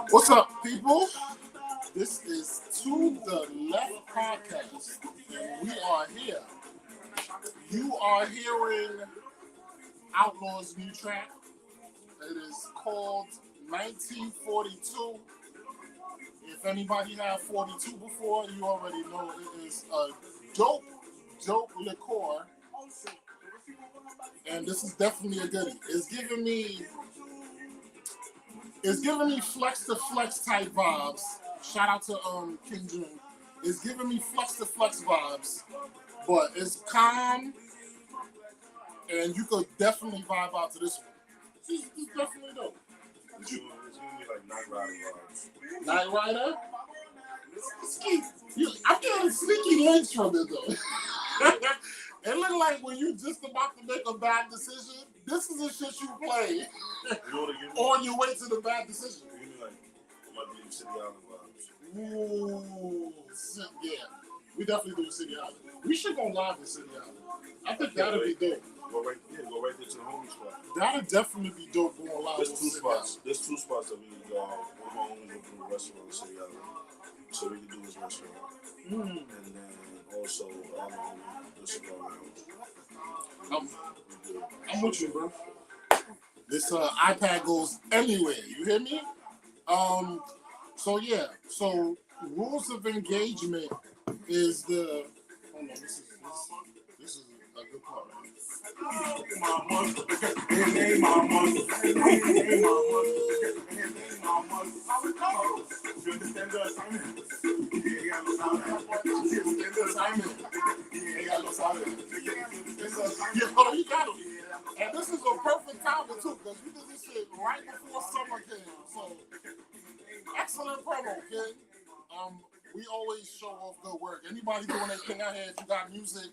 What's up, people? This is To The Left Podcast, and we are here. You are hearing Outlaw's new track. It is called 1942. If anybody had 42 before, you already know it is a dope liqueur. And this is definitely a goodie. It's giving me flex to flex type vibes. Shout out to King June. It's giving me flex to flex vibes, but it's calm, and you could definitely vibe out to this one. It's definitely dope. It's giving me like Night Rider vibes. Night Rider? I'm getting sneaky links from it though. It look like when you just about to make a bad decision, this is the shit you play on your way to the bad decision. You mean like it might be City Island vibes. Ooh, yeah. We definitely do City Island. We should go live in City Island. I think that'd be dope. Go right there to the homie spot. That'd definitely be dope going live. There's two spots. There's two spots that we can go. One of my homies will do a restaurant in City Island. So we can do his restaurant. And then also the cigar lounge. I'm with you, bro. This iPad goes anywhere. You hear me? So yeah. So rules of engagement is the. Hold on. This is a good part. You got it. And this is a perfect time too, because we did this shit right before summer came. So excellent promo, kid. We always show off good work. Anybody doing anything out here, if you got music,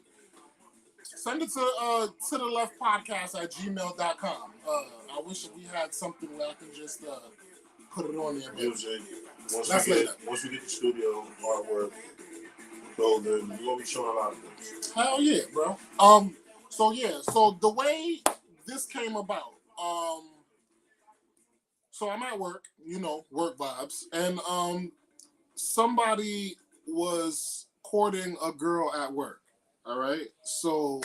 send it to the left podcast at gmail.com. I wish we had something where I can just put it on there. Music. Once we get the studio artwork, so then we're gonna be showing a lot of things. Hell yeah, bro. So the way this came about, so I'm at work, work vibes, and somebody was courting a girl at work. All right. So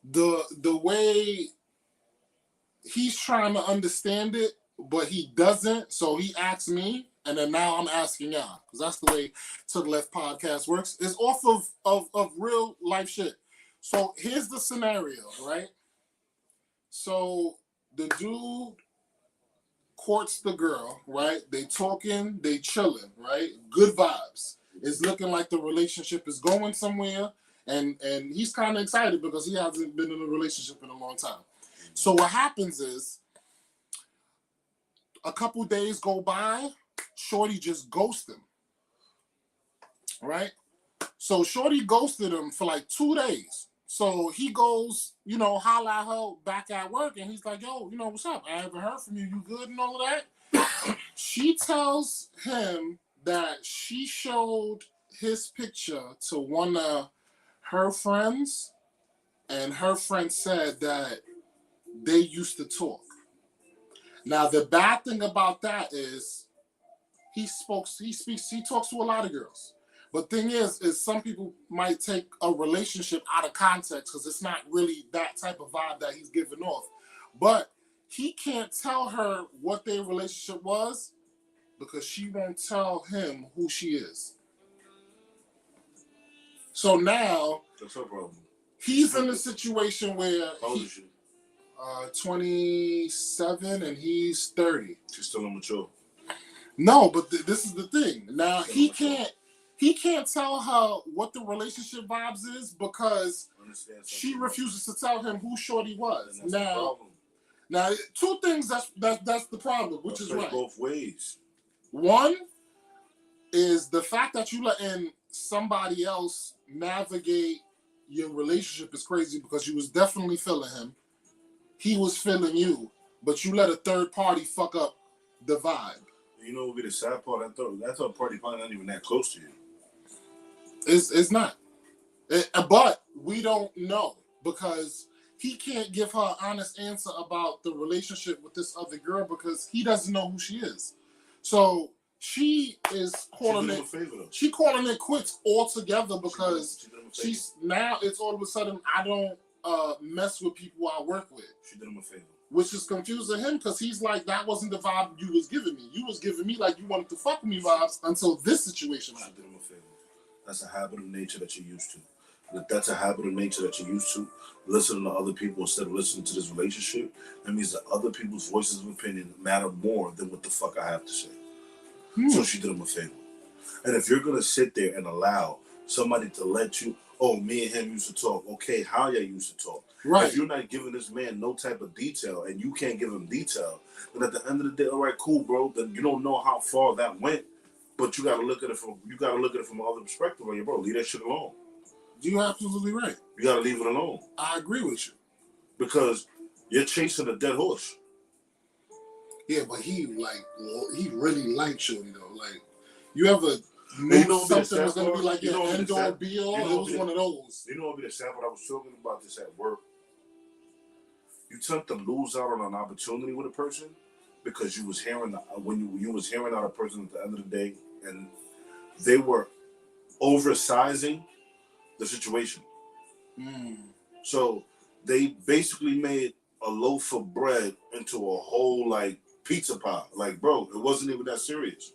the way he's trying to understand it, but he doesn't. So he asked me, and then now I'm asking y'all, because that's the way To The Left Podcast works. It's off of real life shit. So here's the scenario, right? So the dude courts the girl, right? They talking, they chilling, right? Good vibes. It's looking like the relationship is going somewhere. And he's kind of excited because he hasn't been in a relationship in a long time. So what happens is a couple days go by, Shorty just ghosted him. Right? So Shorty ghosted him for like 2 days. So he goes, holla at her back at work, and he's like, yo, what's up? I haven't heard from you. You good and all of that? She tells him that she showed his picture to one of her friends, and her friend said that they used to talk. Now, the bad thing about that is he talks to a lot of girls. But thing is some people might take a relationship out of context because it's not really that type of vibe that he's giving off. But he can't tell her what their relationship was because she won't tell him who she is. So now that's her problem. He's in a situation where how old is she? 27 and he's 30. She's still immature. No, but this is the thing. Now he can't tell her what the relationship vibes is because she refuses to tell him who Shorty was. Now, two things that's the problem, which is right. Both ways. One is the fact that you letting somebody else navigate your relationship is crazy because you was definitely feeling him. He was feeling you, but you let a third party fuck up the vibe. You know what would be the sad part? I thought party probably not even that close to you. It's not. But we don't know because he can't give her an honest answer about the relationship with this other girl because he doesn't know who she is. So she is calling it. She calling it quits altogether because she's now. It's all of a sudden I don't mess with people I work with. She did him a favor. Which is confusing him because he's like, that wasn't the vibe you was giving me. You was giving me like you wanted to fuck with me vibes until this situation happened. She did him a favor. That's a habit of nature that you're used to. That's a habit of nature that you're used to. Listening to other people instead of listening to this relationship. That means that other people's voices of opinion matter more than what the fuck I have to say. So she did him a favor. And if you're going to sit there and allow somebody to let you, oh, me and him used to talk. Okay, how y'all used to talk? Right. If you're not giving this man no type of detail and you can't give him detail, then at the end of the day, all right, cool, bro. Then you don't know how far that went, but you got to look at it from another perspective. Like, bro, leave that shit alone. You're absolutely right. You got to leave it alone. I agree with you because you're chasing a dead horse. Yeah, but he really liked Shorty though. Like, you ever knew something was gonna be like your end all be all? It was one of those. You know what would be the sample? I was talking about this at work. You tend to lose out on an opportunity with a person because you was hearing when you was hearing out a person at the end of the day, and they were oversizing the situation. So they basically made a loaf of bread into a whole like pizza pie. Like, bro, it wasn't even that serious.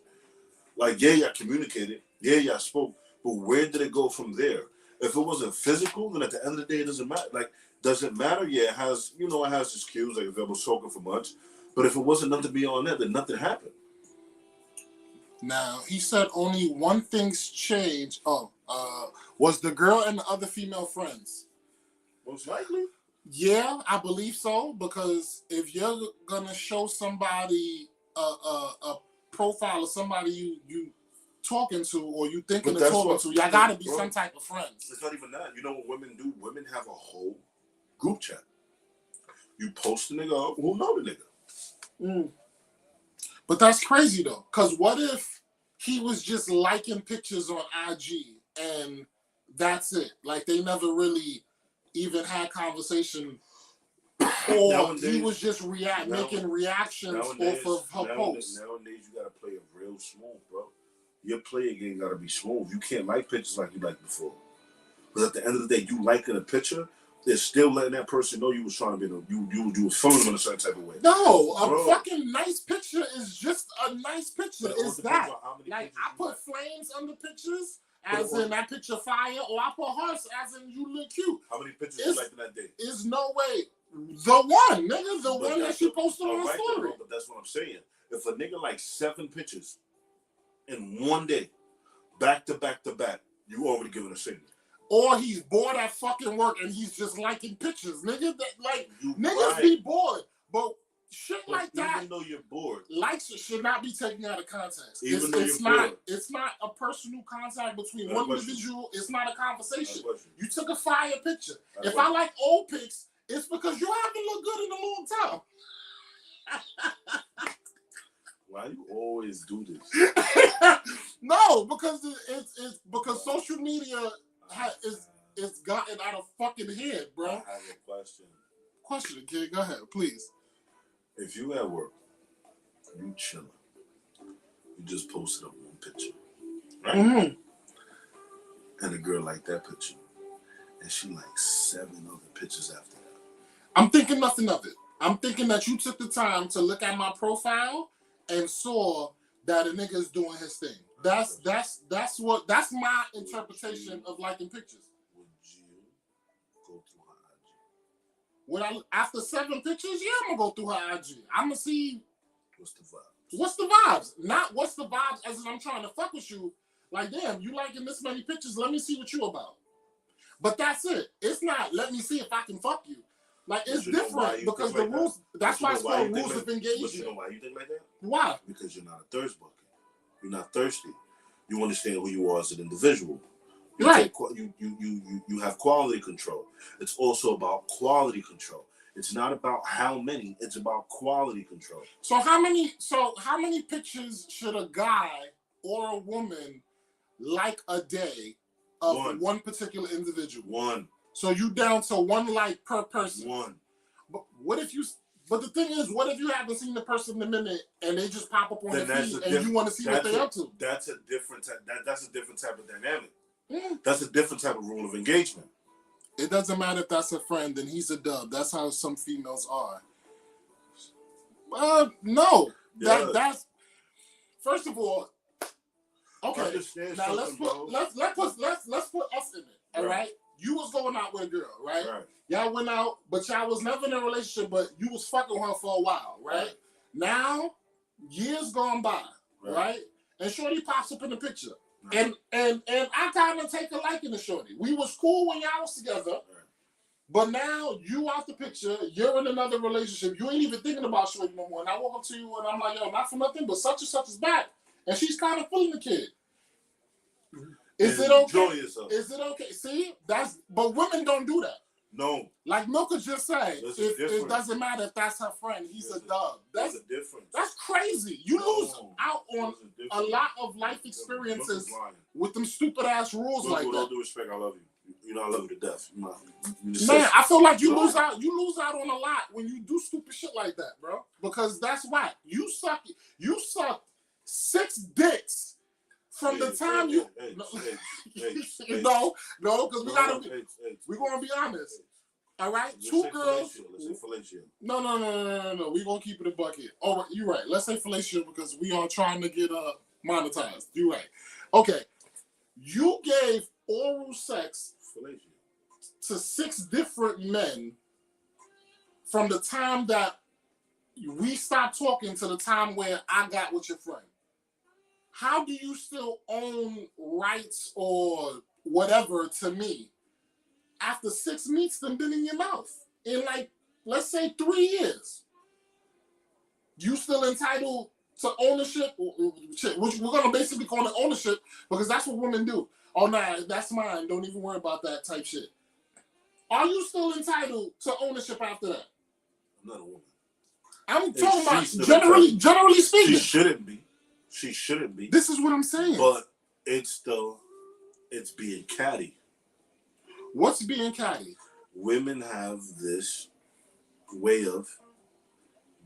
Like, yeah, y'all communicated. Yeah, y'all spoke. But where did it go from there? If it wasn't physical, then at the end of the day, it doesn't matter. Like, does it matter? Yeah, it has, it has its cues, like if it was talking for much. But if it wasn't nothing beyond that, then nothing happened. Now, he said only one thing's changed. Was the girl and the other female friends? Most likely. Yeah, I believe so. Because if you're gonna show somebody a profile of somebody you talking to or you thinking of talking to, y'all gotta be some type of friends. It's not even that. You know what women do? Women have a whole group chat. You post the nigga up, who know the nigga. But that's crazy though, because what if he was just liking pictures on IG and that's it? Like they never really even had conversation, or nowadays, he was just making reactions off of her posts. Nowadays, you gotta play it real smooth, bro. Your player game gotta be smooth. You can't like pictures like you liked before. Because at the end of the day, you liking a picture, they're still letting that person know you was trying to be you was feeling them in a certain type of way. No, a fucking nice picture is just a nice picture. It's that. Like I put flames under pictures, as in that picture fire, or I put hearts as in you look cute. How many pictures you liked in that day? There's no way. The one, nigga, the one that she posted on her story. But that's what I'm saying. If a nigga like 7 pictures in one day, back to back to back, you already giving a signal. Or he's bored at fucking work and he's just liking pictures, nigga. Niggas be bored, but shit like that. Even though you're bored, likes should not be taken out of context. It's not a personal contact between one individual. It's not a conversation. You took a fire picture. If I like old pics, it's because you haven't looked good in a long time. Why you always do this? No, because it's because social media it's gotten out of fucking hand, bro. I have a question. Question, kid. Go ahead, please. If you at work, you chilling, you just posted up one picture, right? Mm-hmm. And a girl like that picture, and she like 7 other pictures after that. I'm thinking nothing of it. I'm thinking that you took the time to look at my profile and saw that a nigga is doing his thing. That's my interpretation of liking pictures. Would you go through her IG? After 7 pictures, yeah, I'm gonna go through her IG. I'm gonna see what's the vibes. Not what's the vibes as in I'm trying to fuck with you. Like, damn, you liking this many pictures, let me see what you about. But that's it. It's not let me see if I can fuck you. Like, it's different because the rules, that's why it's called rules of engagement. But you know why you think like that? Why? Because you're not a thirst bucket. You're not thirsty. You understand who you are as an individual. Right. You have quality control. It's also about quality control. It's not about how many. It's about quality control. So how many pictures should a guy or a woman like a day of one particular individual? So you down to 1 like per person. 1. But what if you? But the thing is, what if you haven't seen the person in a minute and they just pop up on the feed and you want to see what they're up to? That's a different that's a different type of dynamic. Mm. That's a different type of rule of engagement. It doesn't matter if that's a friend, then he's a dub. That's how some females are. No. Yeah. That's first of all. Okay. Now let's put us in it. All right. You was going out with a girl, right? Y'all went out, but y'all was never in a relationship, but you was fucking her for a while, right? Now, years gone by, right? And Shorty pops up in the picture. And I kind of take a liking to Shorty. We was cool when y'all was together, but now you out the picture, you're in another relationship, you ain't even thinking about Shorty no more. And I walk up to you and I'm like, yo, not for nothing, but such and such is back. And she's kind of feeling the kid. Is it okay? Is it okay? See, but women don't do that. No. Like Milka just said, it doesn't matter if that's her friend. He's a dub. That's a difference. That's crazy. You lose out on a lot of life experiences with them stupid ass rules like that. With all due respect, I love you. You know I love you to death. Man, I feel like you lose out. You lose out on a lot when you do stupid shit like that, bro. Because that's why you suck 6 dicks from the time you. No, because we're gonna be honest. All right, 2 girls. Let's say fellatio. No. We're gonna keep it a bucket. Oh, you're right. Let's say fellatio because we are trying to get monetized. You're right. Okay, you gave oral sex to 6 different men from the time that we stopped talking to the time where I got with your friend. How do you still own rights or whatever to me after 6 meets them been in your mouth in like, let's say 3 years? You still entitled to ownership, which we're going to basically call it ownership because that's what women do. Oh, nah, that's mine. Don't even worry about that type shit. Are you still entitled to ownership after that? I'm not a woman. I'm talking about generally speaking. She shouldn't be. This is what I'm saying. But it's being catty. What's being catty? Women have this way of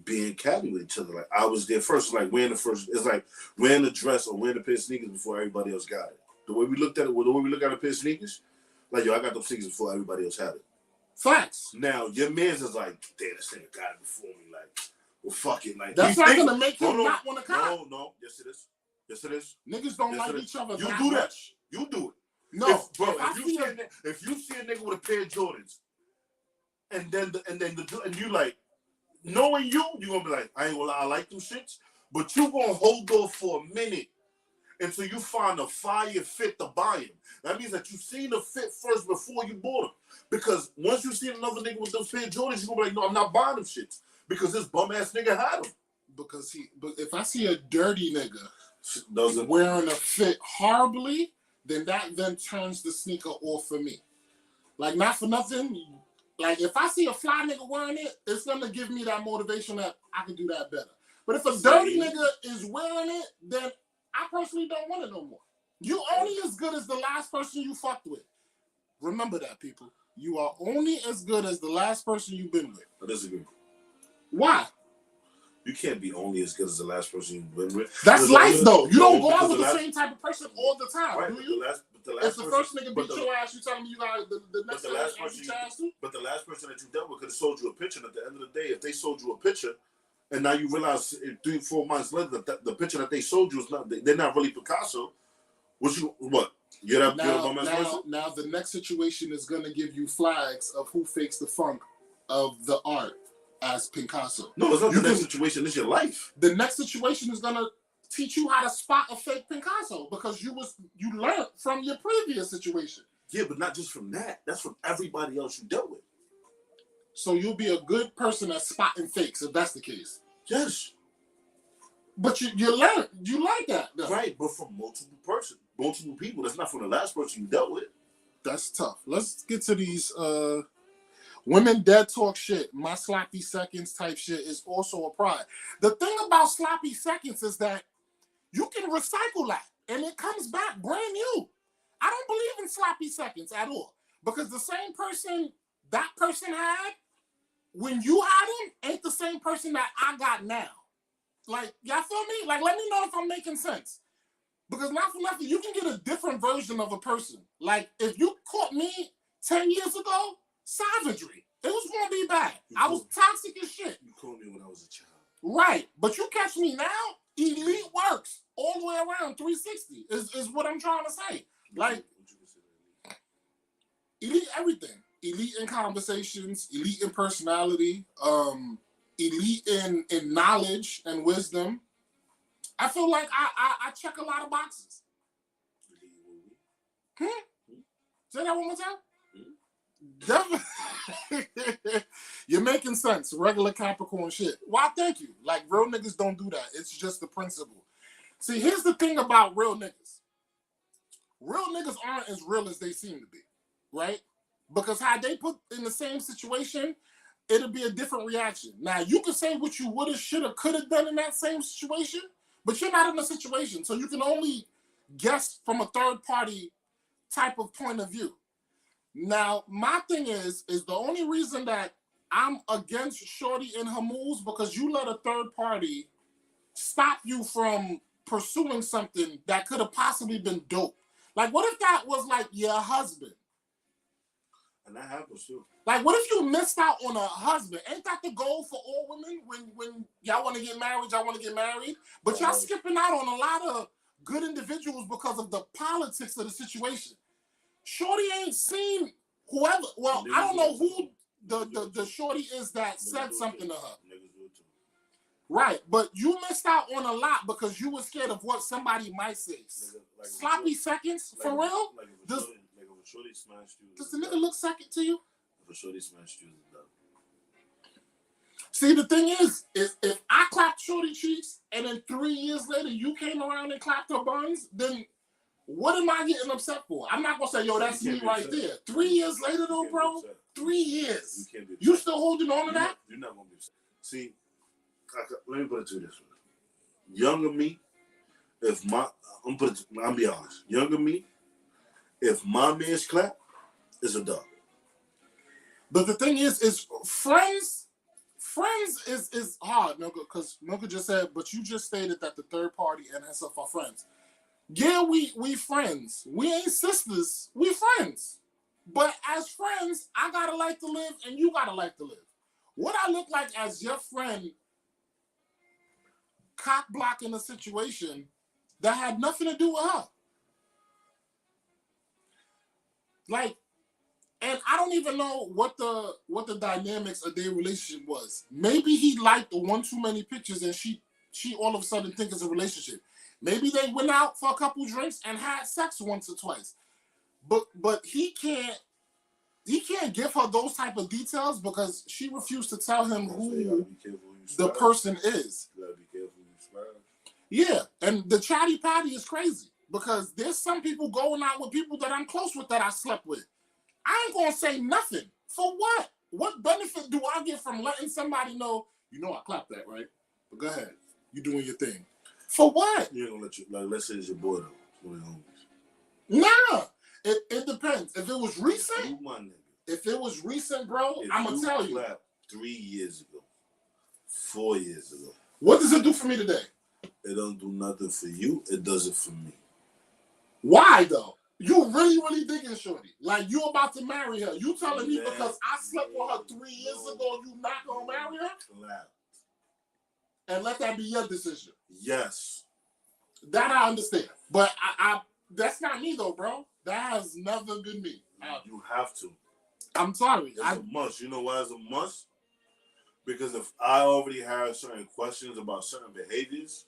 being catty with each other. Like I was there first, like it's like wearing a dress or wearing a pair of sneakers before everybody else got it. The way we looked at it, the way we look at a pair of sneakers, like yo, I got those sneakers before everybody else had it. Facts. Now your man's is like, damn, this nigga got it before me. Like, well, fuck it. Like that's not gonna make him not want to cop. No, yes it is. Yes it is. Niggas don't like each other. You do that. You do it. No, if you see a nigga with a pair of Jordans, and you like, knowing you're gonna be like, I ain't gonna lie, I like them shits, but you gonna hold off for a minute until you find a fire fit to buy him. That means that you seen the fit first before you bought them. Because once you see another nigga with those pair of Jordans, you gonna be like, no, I'm not buying them shits because this bum ass nigga had them. But if I see a dirty nigga wearing a fit horribly, then that turns the sneaker off for me. Like, not for nothing. Like, if I see a fly nigga wearing it, it's gonna give me that motivation that I can do that better. But if a dirty nigga is wearing it, then I personally don't want it no more. You only as good as the last person you fucked with. Remember that, people. You are only as good as the last person you've been with. I disagree. Why? You can't be only as good as the last person you've been with. That's life, though. You don't go out with the same type of person all the time, right, do you? If the first nigga beat your ass, you telling me you got the next person beat your ass too? But the last person that you dealt with could have sold you a picture. And at the end of the day, if they sold you a picture, and now you realize 3-4 months later that the picture that they sold you is they're not really Picasso. What? You're that bum ass person? Now the next situation is gonna give you flags of who fakes the funk of the art as Picasso. No, it's not the next situation. It's your life. The next situation is gonna teach you how to spot a fake Picasso because you learned from your previous situation. Yeah, but not just from that. That's from everybody else you dealt with. So you'll be a good person at spotting fakes if that's the case. Yes. But you learn that though. Right, but from multiple people. That's not from the last person you dealt with. That's tough. Let's get to these women dead talk shit. My sloppy seconds type shit is also a pride. The thing about sloppy seconds is that you can recycle that and it comes back brand new. I don't believe in sloppy seconds at all Because the same person that person had when you had him ain't the same person that I got now. Like, y'all feel me? Like, let me know if I'm making sense. Because not for nothing, you can get a different version of a person. Like, if you caught me 10 years ago, savagery. It was going to be bad. I was toxic as shit. You called me when I was a child. Right. But you catch me now, elite works all the way around 360 is what I'm trying to say. Like, elite everything. Elite in conversations, elite in personality, elite in knowledge and wisdom. I feel like I check a lot of boxes. Say that one more time. Definitely. You're making sense. Regular Capricorn shit. Why? Thank you. Like, real niggas don't do that. It's just the principle. See, here's the thing about real niggas. Real niggas aren't as real as they seem to be, right? Because had they put in the same situation, it'll be a different reaction. Now, you can say what you woulda, shoulda, coulda done in that same situation, but you're not in the situation, so you can only guess from a third party type of point of view. Now, my thing is the only reason that I'm against Shorty in her moves because you let a third party stop you from pursuing something that could have possibly been dope. Like, what if that was like your husband? And that happens too. Like, what if you missed out on a husband? Ain't that the goal for all women? When y'all want to get married, y'all want to get married. But y'all skipping out on a lot of good individuals because of the politics of the situation. Shorty ain't seen whoever. Well, I don't know who the shorty is that said something to her. Right, but you missed out on a lot because you were scared of what somebody might say. Sloppy seconds, for real? Does the nigga look second to you? If a shorty smashed you, see, the thing is if I clapped Shorty cheeks and then 3 years later you came around and clapped her buns, then what am I getting upset for? I'm not gonna say, yo, that's me right there. 3 years later though, bro, 3 years. You still holding on to that? You're not gonna be upset. See, let me put it to you this way. Younger me, I'm be honest. Younger me, if my man's clap, is a dog. But the thing is friends is hard, Milka, because Milka just said, but you just stated that the third party and herself are friends. Yeah, we friends. We ain't sisters. We friends. But as friends, I gotta like to live and you gotta like to live. What I look like as your friend cock blocking a situation that had nothing to do with her. Like, and I don't even know what the dynamics of their relationship was. Maybe he liked the one too many pictures and she all of a sudden think it's a relationship. Maybe they went out for a couple drinks and had sex once or twice. But he can't give her those type of details because she refused to tell him who the person is. You gotta be careful when you smile. Yeah, and the chatty patty is crazy because there's some people going out with people that I'm close with that I slept with. I ain't gonna say nothing. For what? What benefit do I get from letting somebody know, you know I clapped that, right? But go ahead. You doing your thing. For what? You ain't gonna let you, like, let's say it's your boy though. One of your homies. Nah. It depends. If it was recent, if it was recent, bro, I'm gonna tell you. 3 years ago, 4 years ago. What does it do for me today? It don't do nothing for you. It does it for me. Why though? You really digging Shorty. Like you about to marry her. You telling me because I slept with her 3 years ago, you not gonna marry her? Clap. And let that be your decision. Yes. That I understand. But I that's not me though, bro. That has never been me. You have to. I'm sorry. It's a must. You know why it's a must? Because if I already have certain questions about certain behaviors,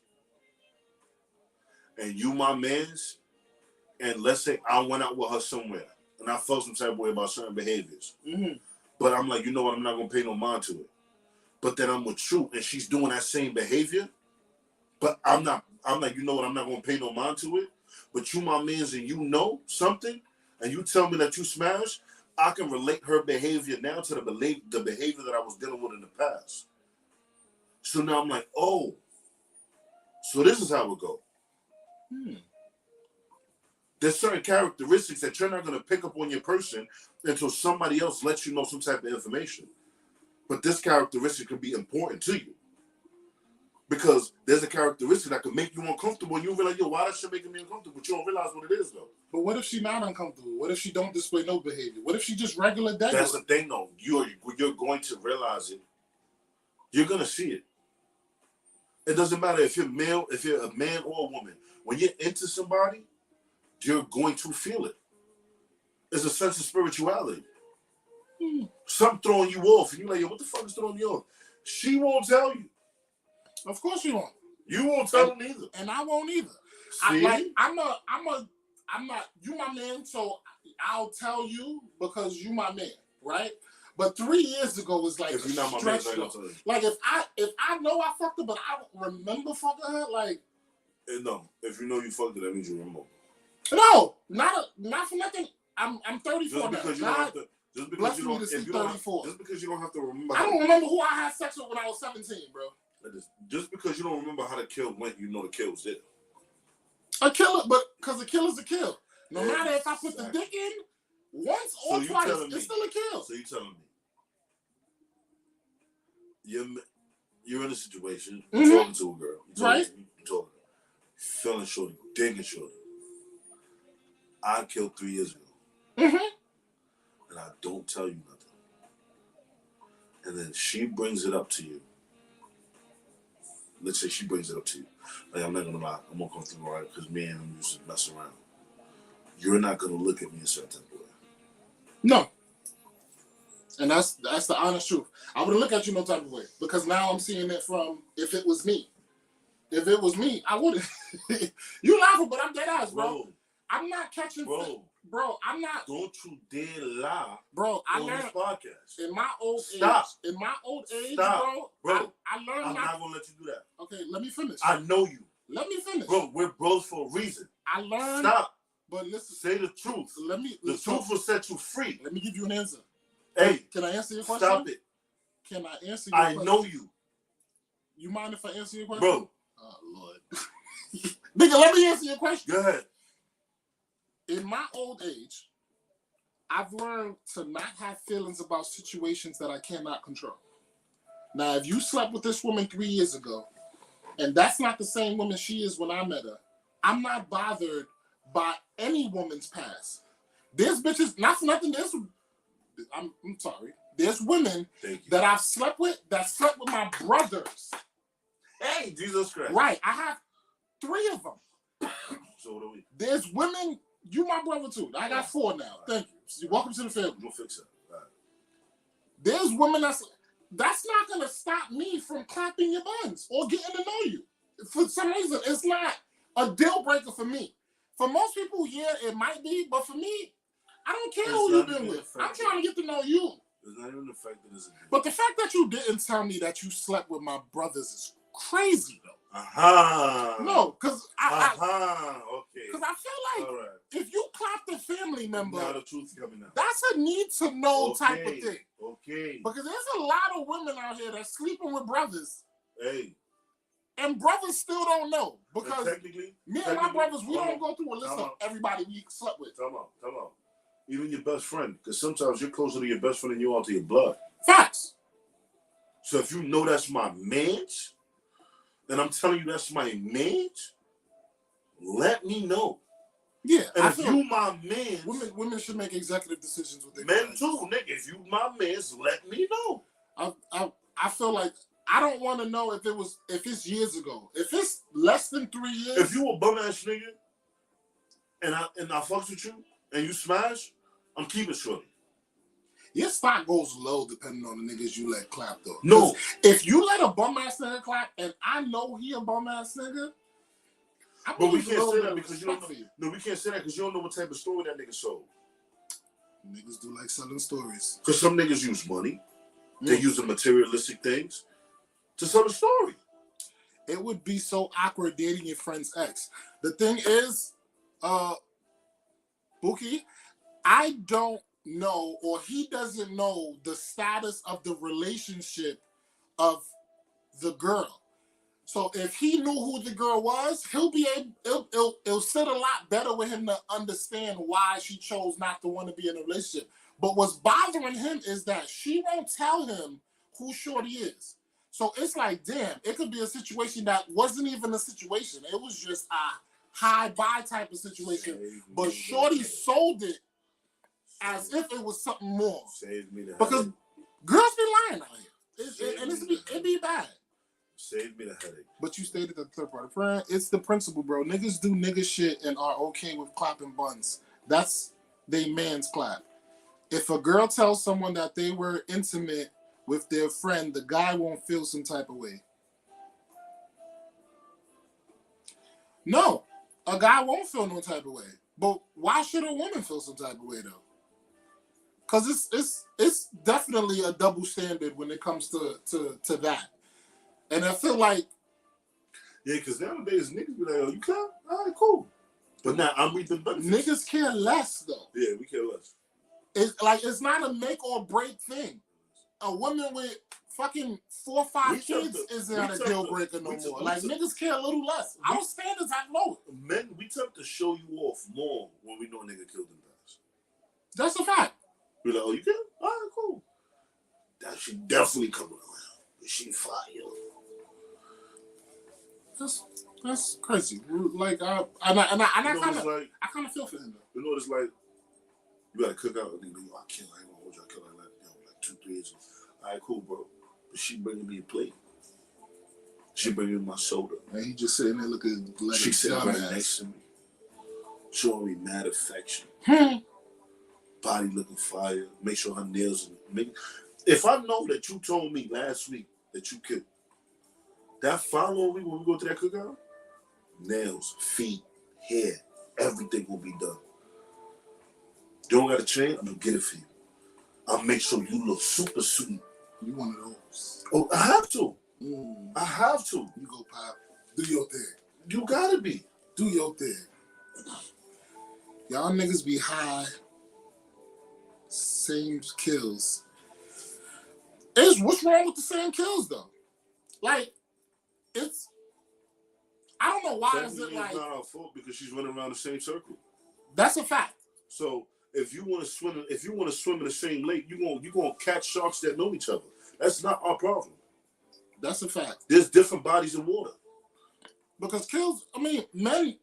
and you my mans, and let's say I went out with her somewhere, and I felt some type of way about certain behaviors, but I'm like, you know what, I'm not going to pay no mind to it. But then I'm with you, and she's doing that same behavior, but I'm like, you know what, I'm not going to pay no mind to it, but you my mans and you know something, and you tell me that you smashed, I can relate her behavior now to the behavior that I was dealing with in the past. So now I'm like, oh, so this is how it go. There's certain characteristics that you're not going to pick up on your person until somebody else lets you know some type of information. But this characteristic could be important to you. Because there's a characteristic that could make you uncomfortable and you realize, yo, why that shit making me uncomfortable? But you don't realize what it is, though. But what if she not uncomfortable? What if she don't display no behavior? What if she just regular day? That's the thing, though. You're going to realize it. You're going to see it. It doesn't matter if you're male, if you're a man or a woman. When you're into somebody, you're going to feel it. It's a sense of spirituality. Something throwing you off, and you're like, yo, what the fuck is throwing you off? She won't tell you. Of course you won't. You won't tell them either. And I won't either. See? I'm not, you my man, so I'll tell you because you my man, right? But 3 years ago was like If you're not my man, I ain't tell you. like if I know I fucked her, but I don't remember fucking her, like No, if you know you fucked it, that means you remember. no, not for nothing. I'm 34 Just now. because you don't have to. Just because Bless you me don't. to see If you don't 34. just because you don't have to remember. I don't remember who I had sex with when I was 17, bro. Just because you don't remember how the kill went, you know the kill was there. A killer, but because a killer's a kill. No Yeah, matter if I put the dick in once or you twice, telling it's me- still a kill. So you telling me you're in a situation, you're Mhm. talking to a girl, you're talking, feeling shorty, digging shorty. I killed 3 years ago, and I don't tell you nothing. And then she brings it up to you. Let's say she brings it up to you. Like, I'm not gonna lie, I'm gonna come through, right? Because me and him used to mess around. You're not gonna look at me a certain type of way. No. And that's the honest truth. I wouldn't look at you no type of way because now I'm seeing it from if it was me. If it was me, I wouldn't. You laughing, but I'm dead ass, bro. I'm not catching. Bro, I'm not. Don't you dare lie. Bro, I on learned this podcast. in my old Stop. age. In my old age, Stop. bro. I learned. I'm not gonna let you do that. Okay, let me finish. I know you. Let me finish. Bro, we're bros for a reason. I learned. Stop. But listen. Say the truth. The truth will set you free. Let me give you an answer. Hey. Can I answer your question? Stop it. Can I answer your question? I know you. You mind if I answer your question? Bro. Oh, Lord. Nigga, let me answer your question. Go ahead. In my old age, I've learned to not have feelings about situations that I cannot control. Now, if you slept with this woman 3 years ago, and that's not the same woman she is when I met her, I'm not bothered by any woman's past. There's bitches, not for nothing, I'm sorry. There's women that I've slept with that slept with my brothers. Hey, Jesus Christ. Right. I have 3 of them. So what are we? There's women, you my brother too. I got 4 now. Thank you. Welcome to the family. We'll fix it. All right. There's women that's not going to stop me from clapping your buns or getting to know you. For some reason, it's not a deal breaker for me. For most people, yeah, it might be, but for me, I don't care who you've been with. I'm trying to get to know you. It's not even the fact that it's a deal. But the fact that you didn't tell me that you slept with my brothers is crazy, though. No, because okay. Because I feel like all right. if you clap the family member, Now the truth's coming out. that's a need to know type of thing. Okay. Because there's a lot of women out here that's sleeping with brothers. Hey. And brothers still don't know. Because me and my brothers, we don't go through a list of everybody we slept with. Come on. Even your best friend. Because sometimes you're closer to your best friend than you are to your blood. Facts. So if you know that's my man's, and I'm telling you that's my man's, let me know. Yeah. And if you my man's, women should make executive decisions with their men too, nigga. If you my man's, let me know. I feel like I don't want to know if it's years ago. If it's less than 3 years. If you a bum ass nigga and I fucks with you and you smash, I'm keeping shorty. Your stock goes low depending on the niggas you let clap though. No. If you let a bum ass nigga clap and I know he a bum ass nigga, but we can't say that because you don't know. No, we can't say that because you don't know what type of story that nigga sold. Niggas do like selling stories. Because some niggas use money. They use the materialistic things to sell a story. It would be so awkward dating your friend's ex. The thing is, Buki, I don't know, or he doesn't know the status of the relationship of the girl. So if he knew who the girl was, he'll be able. It'll sit a lot better with him to understand why she chose not to want to be in a relationship. But what's bothering him is that she won't tell him who Shorty is. So it's like, damn, it could be a situation that wasn't even a situation. It was just a high buy type of situation. But Shorty sold it as if it was something more. Saved me the because headache. girls be lying out here. It be bad. Saved me the headache. But you stated the third party friend. It's the principle, bro. Niggas do nigga shit and are okay with clapping buns. That's they man's clap. If a girl tells someone that they were intimate with their friend, the guy won't feel some type of way. No, a guy won't feel no type of way. But why should a woman feel some type of way though? Because it's definitely a double standard when it comes to that. And I feel like, yeah, because nowadays niggas be like, "Oh, you come? All right, cool." But now I'm reaping benefits. niggas care less though. Yeah, we care less. It's not a make or break thing. A woman with fucking 4 or 5 kids isn't a deal breaker no more. Like niggas care a little less. Our standards have lowered. Men, we tend to show you off more when we know a nigga killed them guys. That's a fact. We're like, "Oh, you killed? All right, cool." That she definitely coming around. She fire. That's crazy. Like I kind of feel for him though. You know what it's like? You gotta cook out. You know, I ain't gonna hold you. I kill like 2-3 years. All right, cool, bro. But she bringing me a plate. She bringing me my soda. And he just sitting there looking like she sitting right next to me, showing me mad affection. Body looking fire. Make sure her nails. If I know that you told me last week that you could, that following week when we go to that cookout, nails, feet, hair, everything will be done. You don't got a chain? I'm gonna get it for you. I'll make sure you look super sweet. You one of those. Oh, I have to. I have to. You go pop. Do your thing. You gotta be. Do your thing. Y'all niggas be high. Same kills. What's wrong with the same kills though? Like, I don't know why is it like. It's not our fault because she's running around the same circle. That's a fact. So if you want to swim in the same lake, you gonna catch sharks that know each other. That's not our problem. That's a fact. There's different bodies in water. Because kills, I mean, men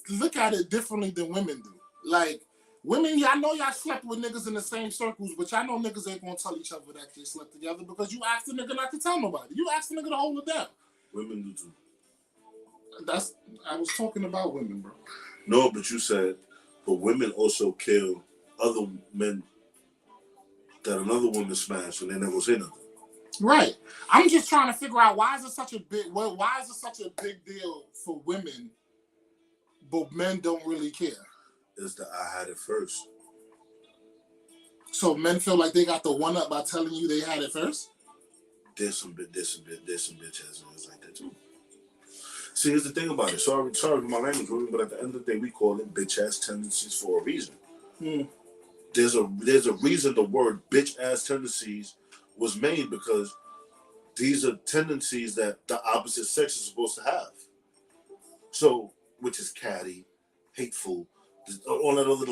look at it differently than women do. Like, women, y'all know y'all slept with niggas in the same circles, but y'all know niggas ain't gonna tell each other that they slept together because you asked the nigga not to tell nobody. You asked the nigga to hold it down. Women do too. I was talking about women, bro. No, but you said, but women also kill other men that another woman smashed and they never say nothing. Right. I'm just trying to figure out why is it such a big deal for women, but men don't really care. Is that I had it first. So men feel like they got the one up by telling you they had it first? There's some bitch ass like that too. See, here's the thing about it. Sorry for my language, but at the end of the day, we call it bitch ass tendencies for a reason. There's a reason the word bitch ass tendencies was made, because these are tendencies that the opposite sex is supposed to have. So, which is catty, hateful, all that other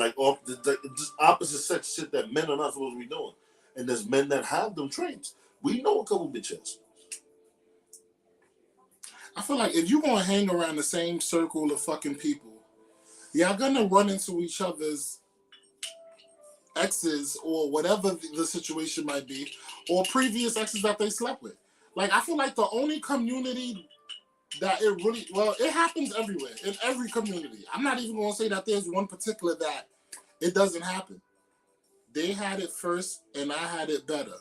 just opposite sex shit that men are not supposed to be doing. And there's men that have them traits. We know a couple bitches. I feel like if you're gonna hang around the same circle of fucking people, y'all gonna run into each other's exes or whatever the situation might be, or previous exes that they slept with. Like, I feel like the only community that it happens everywhere, in every community. I'm not even gonna say that there's one particular that it doesn't happen. They had it first and I had it better.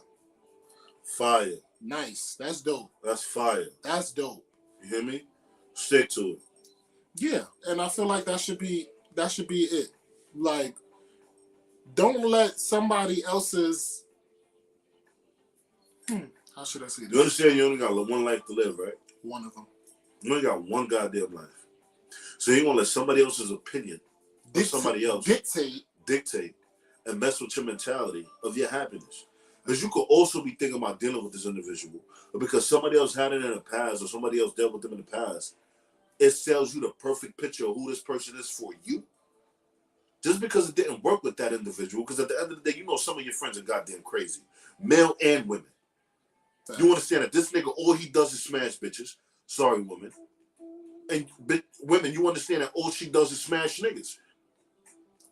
Fire. Nice. That's dope. That's fire. That's dope. You hear me? Stick to it. Yeah, and I feel like that should be it. Like, don't let somebody else's how should I say this? You understand you only got one life to live, right? One of them. You only got one goddamn life. So you want to let somebody else's opinion of somebody else dictate and mess with your mentality of your happiness. Because you could also be thinking about dealing with this individual, but because somebody else had it in the past or somebody else dealt with them in the past, it sells you the perfect picture of who this person is for you. Just because it didn't work with that individual, because at the end of the day, you know some of your friends are goddamn crazy, male and women. You understand that this nigga, all he does is smash bitches. Sorry, women. And women, you understand that all she does is smash niggas.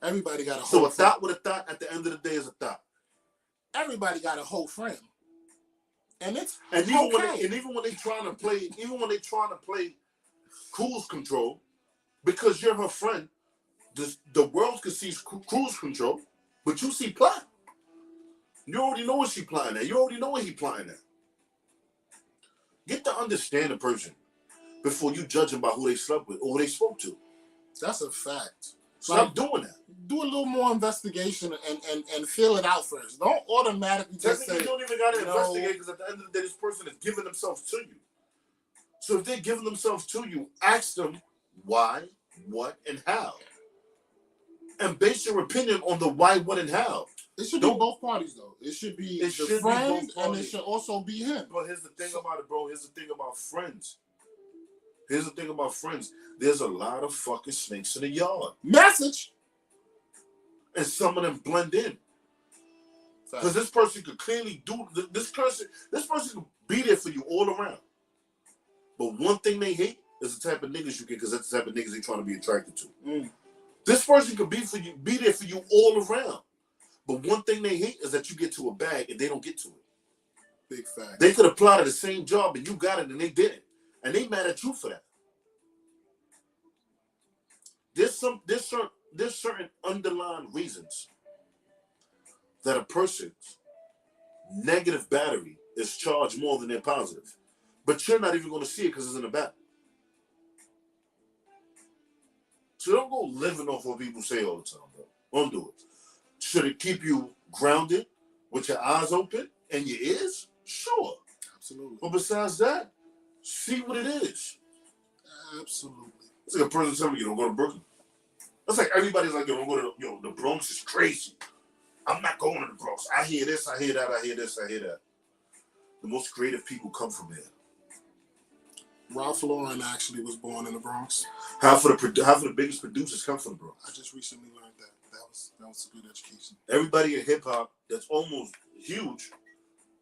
Everybody got a So whole a thought with a thought at the end of the day is a thought. Everybody got a whole friend. And it's even okay. when they trying to play cruise control, because you're her friend, the world can see cruise control, but you see plot. You already know what she plotting at. You already know what he plotting at. Get to understand the person before you judge them by who they slept with or who they spoke to. That's a fact. Stop doing that. Do a little more investigation and feel it out first. Don't automatically just say. You don't even got to investigate, because at the end of the day, this person is giving themselves to you. So if they're giving themselves to you, ask them why, what, and how. And base your opinion on the why, what, and how. It should be both parties, though. It should be the friend, and it should also be him. But here's the thing about it, bro. Here's the thing about friends. There's a lot of fucking snakes in the yard. Message. And some of them blend in. Because this person could clearly do this person could be there for you all around. But one thing they hate is the type of niggas you get, because that's the type of niggas they trying to be attracted to. This person could be there for you all around. But one thing they hate is that you get to a bag and they don't get to it. Big fact. They could apply to the same job and you got it and they didn't. And they mad at you for that. There's certain underlying reasons that a person's negative battery is charged more than their positive. But you're not even going to see it because it's in the back. So don't go living off what people say all the time, bro. Don't do it. Should it keep you grounded with your eyes open and your ears? Sure. Absolutely. But besides that, see what it is. Absolutely. It's like a person telling me you don't go to Brooklyn. That's like everybody's like, don't go to, the Bronx is crazy. I'm not going to the Bronx. I hear this, I hear that, I hear this, I hear that. The most creative people come from there. Ralph Lauren actually was born in the Bronx. Half of the biggest producers come from the Bronx. I just recently learned that. That was a good education. Everybody in hip hop that's almost huge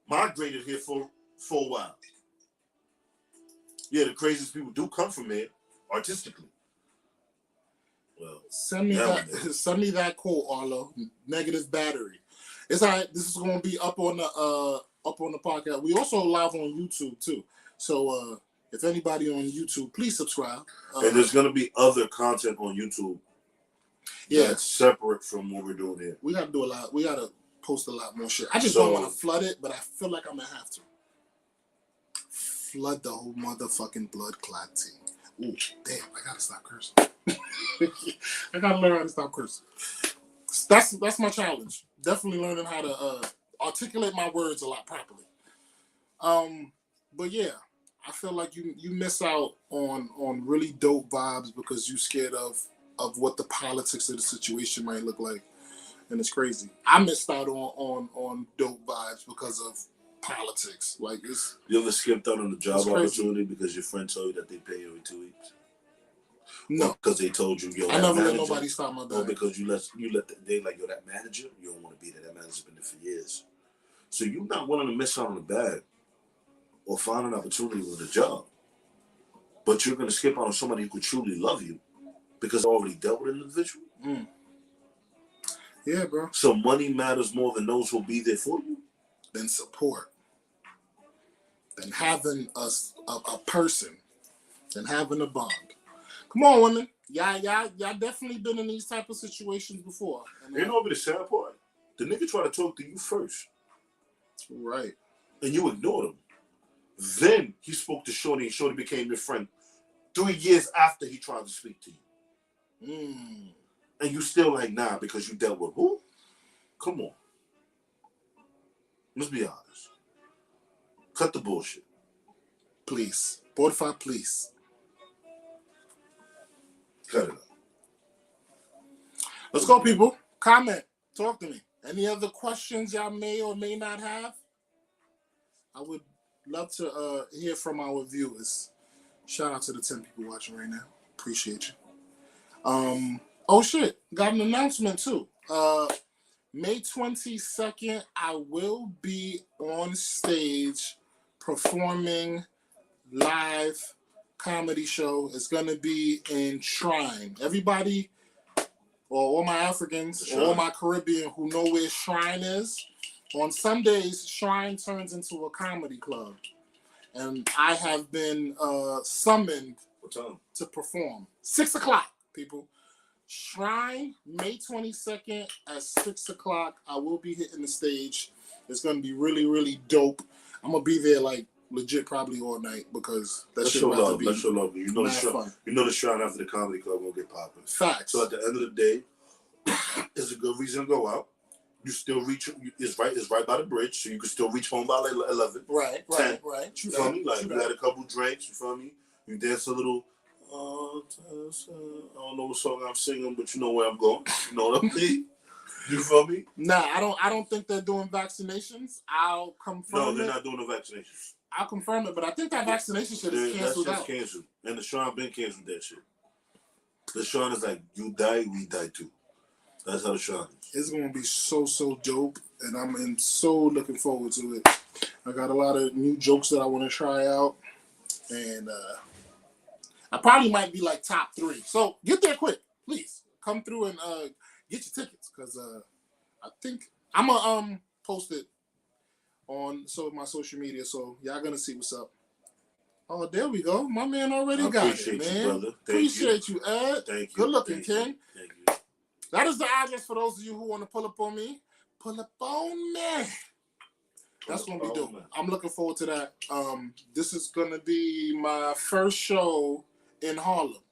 migrated here for a while. Yeah, the craziest people do come from there artistically. Well, send me that quote, Arlo. Negative battery. It's all right. This is going to be up on the podcast. We also live on YouTube too. So if anybody on YouTube, please subscribe. And there's going to be other content on YouTube. Yeah, that's separate from what we're doing here. We got to do a lot. We got to post a lot more shit. I just don't want to flood it, but I feel like I'm gonna have to flood the whole motherfucking blood clot team. Ooh, damn! I gotta stop cursing. I gotta learn how to stop cursing. That's my challenge. Definitely learning how to articulate my words a lot properly. But yeah, I feel like you miss out on really dope vibes because you're scared of what the politics of the situation might look like, and it's crazy. I missed out on dope vibes because of politics. Like you ever skipped out on the job opportunity because your friend told you that they pay you every 2 weeks? No, because they told you I never let nobody stop my bag. Or because you let they like, yo, that manager, you don't want to be there. That manager's been there for years. So you're not willing to miss out on the bag or find an opportunity with a job. But you're going to skip out on somebody who could truly love you because they already dealt with an individual. Yeah, bro. So money matters more than those who'll be there for you? Than support. Than having a person. Than having a bond. Come on, women. Y'all definitely been in these type of situations before. You know what the sad part? The nigga tried to talk to you first. Right. And you ignored him. Then he spoke to Shorty and Shorty became your friend 3 years after he tried to speak to you. And you still like, nah, because you dealt with who? Come on. Let's be honest. Cut the bullshit. Please. Porfa, please. Cut it up. Let's go, people. Comment. Talk to me. Any other questions y'all may or may not have? I would love to hear from our viewers. Shout out to the 10 people watching right now. Appreciate you. Oh shit, got an announcement too. May 22nd, I will be on stage performing live comedy show. It's gonna be in Shrine. Everybody, or all my Africans, or all my Caribbean who know where Shrine is, on Sundays, Shrine turns into a comedy club. And I have been summoned to perform. 6 o'clock, people. Shrine, May 22nd at 6 o'clock. I will be hitting the stage. It's going to be really, really dope. I'm going to be there like legit probably all night because that's shit your about to love. be That's your love. You know fun. the Shrine after the comedy club will get popping. Facts. So at the end of the day, it's a good reason to go out. You still reach. It's right by the bridge, so you can still reach home by like 11. Right. You feel me? Like you had a couple drinks. You feel me? You dance a little. I don't know what song I'm singing, but you know where I'm going. You know what I mean? You feel me? Nah, I don't think they're doing vaccinations. I'll confirm. No, they're not doing the vaccinations. I'll confirm it, but I think that vaccination shit is canceled out. That shit's canceled, and the Shrine been canceled that shit. The Shrine is like, you die, we die too. That's how the Shrine is. It's gonna be so dope, and I'm so looking forward to it. I got a lot of new jokes that I want to try out, and I probably might be like top 3. So get there quick, please. Come through and get your tickets, cause I think I'm gonna post it on my social media, so y'all gonna see what's up. Oh, there we go. My man already got it, man. You, brother. Appreciate you, Ed. Thank you. Good looking, King. Thank you. That is the address for those of you who want to pull up on me. Pull up on me. That's gonna be dope. I'm looking forward to that. This is gonna be my first show in Harlem.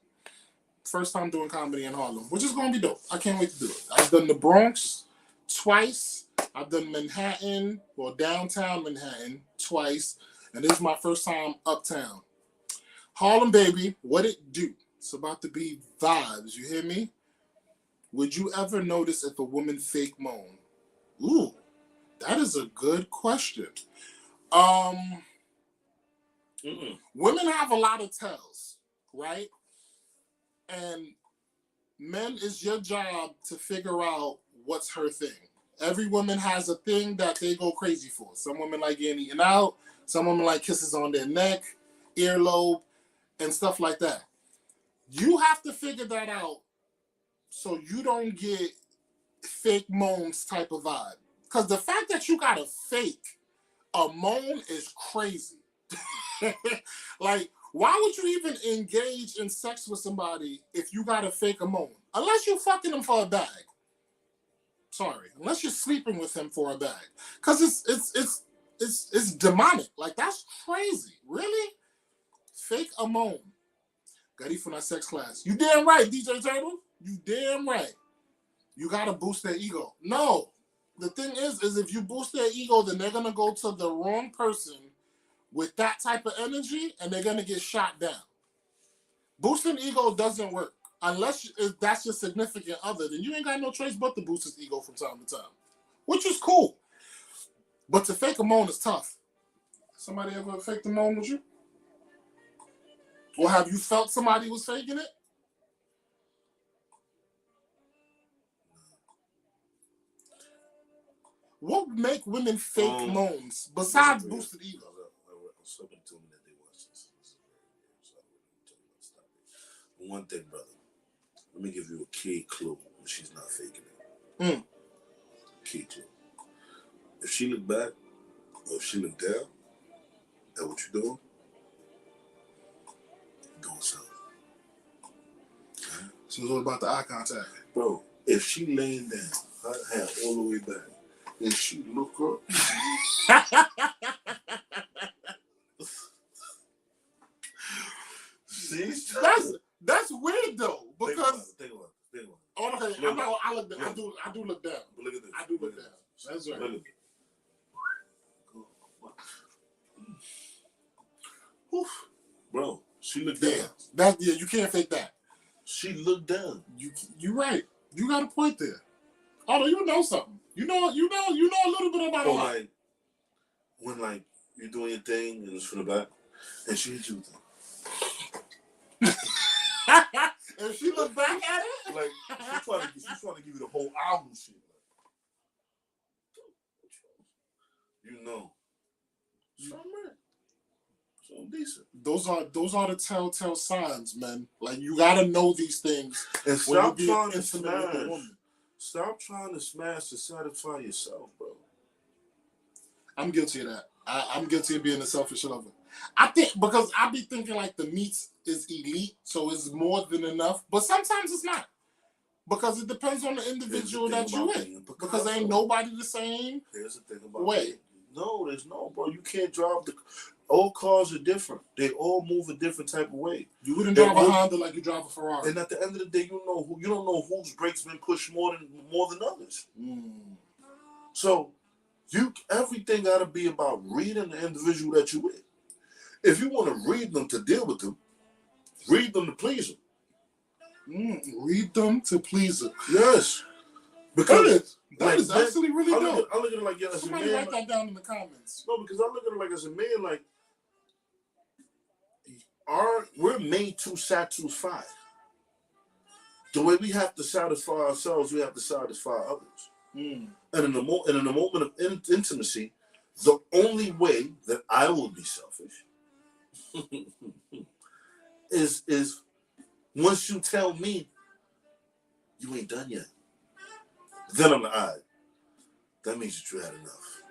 First time doing comedy in Harlem, which is gonna be dope. I can't wait to do it. I've done the Bronx twice. I've done Manhattan or downtown Manhattan twice, and this is my first time uptown. Harlem, baby, what it do? It's about to be vibes. You hear me? Would you ever notice if a woman fake moan? Ooh, that is a good question. Women have a lot of tells, right? And men, it's your job to figure out what's her thing. Every woman has a thing that they go crazy for. Some women like getting eaten out. Some women like kisses on their neck, earlobe, and stuff like that. You have to figure that out so you don't get fake moans type of vibe. Because the fact that you got to fake a moan is crazy. Like, why would you even engage in sex with somebody if you got to fake a moan? Unless you're fucking them for a bag. Sorry. Unless you're sleeping with him for a bag. Because it's demonic. Like, that's crazy. Really? Fake a moan. Got it from that sex class. You damn right, DJ Turtle. You damn right. You got to boost their ego. No. The thing is if you boost their ego, then they're going to go to the wrong person with that type of energy, and they're going to get shot down. Boosting ego doesn't work. Unless that's your significant other, then you ain't got no choice but to boost his ego from time to time. Which is cool. But to fake a moan is tough. Somebody ever faked a moan with you? Or have you felt somebody was faking it? What would make women fake moans besides boosted ego? Somebody told me that they watched this. One thing, brother. Let me give you a key clue when she's not faking it. Key clue. If she look back or if she look down at what you're doing, you're doing something. Okay? So it's all about the eye contact. Bro, if she laying down, her hand all the way back, and she look up. See? That's weird though, because think about it. Oh, okay, I do look down. But look at this. I do look down. That's right. Look at Oof. Bro, she looked down. Yeah, you can't fake that. She looked down. You're right. You got a point there. Although you know something. You know a little bit about Or her. like when like you're doing your thing and it's from the back, and she hit you with it. If she look back at it, Like she's trying to give you the whole album shit. Like, you know. So man. So decent. those are the telltale signs, man. Like you gotta know these things. And when you stop be trying to intimate with a smash. woman. Stop trying to smash to satisfy yourself, bro. I'm guilty of that. I'm guilty of being a selfish lover. I think because I be thinking like the meat is elite, so it's more than enough. But sometimes it's not. Because it depends on the individual that you with. Because ain't nobody the same. Here's the thing about way. it. No, there's no, bro. You can't drive all cars are different. They all move a different type of way. You wouldn't drive a Honda like you drive a Ferrari. And at the end of the day, you don't know whose brakes been pushed more than others. So everything gotta be about reading the individual that you with. If you want to read them to deal with them, read them to please them. Read them to please them. Yes. Because that is actually really dope. I look at it like, as somebody a man, write that down in the comments. No, because I look at it like as a man, like we're made to satisfy. The way we have to satisfy ourselves, we have to satisfy others. And in the moment of intimacy, the only way that I will be selfish is once you tell me you ain't done yet. Then I'm like, all right, that means that you had enough.